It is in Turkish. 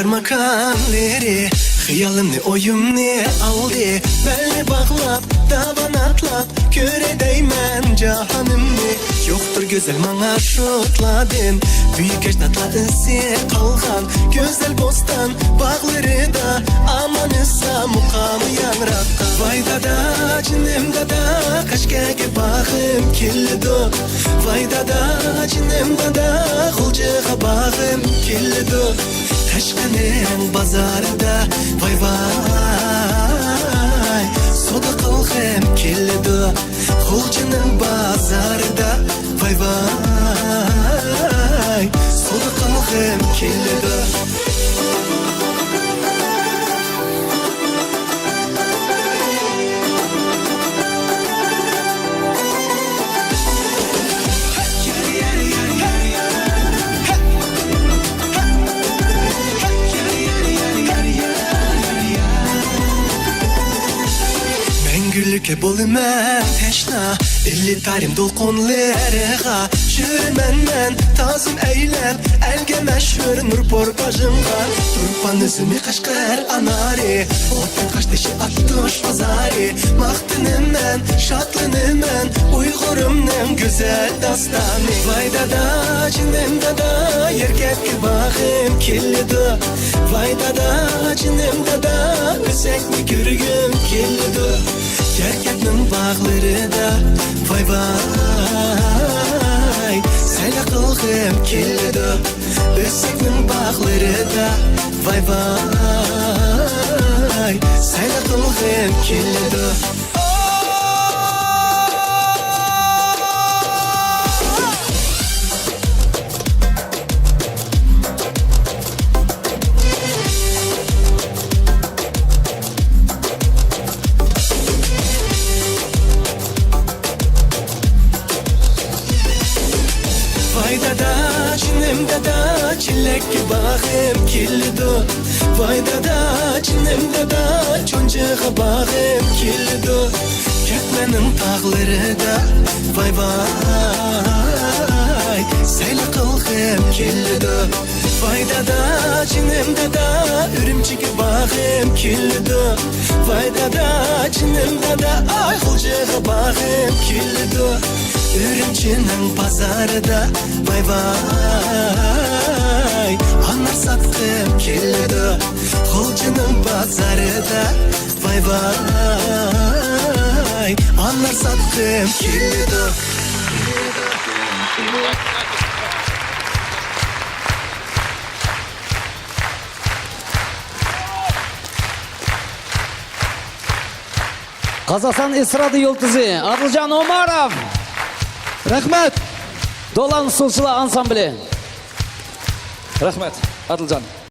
makamları Hıyalimni oyumni aldı Belli bağlap davan atlap Köre değmen cahanımni Yoktur güzel mana şutladın Büyük eştatla isi kalgan Güzel bostan bağları da Amanısa mukamı yanrakka Vay dada cinim dada Kaşkege bağım killidu Vay dada cinim dada Hulcığa bağım killidu Kaşkanın bazarda Vay vay Soda kalkım killidu Hulcının bazarda Vay vay Soda kalkım killidu Güllüke bolmen teşna Dilli tarim dolkunlarıga Şürmen men tazım eylem Elge meşhur nur porpajımga Turpan üzümü kaşkar anari Otun kaş deşi attuş pazari Mahtınım men, şatlınım men Uygurumnem güzel dastani Vay dada, cinim dada Yerkep ki bağım killidu Vay dada, cinim dada Üzek mi gürgüm killidu Gerçekten bağları da Vay vay Sele kılgım killidu Özseknin bağları da Vay vay Sele kılgım killidu Vay dada, cinim dada, çilek bağım killidu Vay dada, cinim dada, çoncuğa bağım killidu Ketmenin tağları da Vay vay Seyli kılgım killidu Vay dada, cinim dada, ürümçik bağım killidu Vay dada, cinim dada, ay hulcuğa bağım killidu Ürümçinin pazarda Vay vay Anlar satkım killidu Hulcunun pazarda Vay vay Anlar satkım killidu Қазақстан эстрада yıldızı Adılcan Omarov. Rahmet. Dolan Сулчылар ансамблі. Рахмет, Адылжан.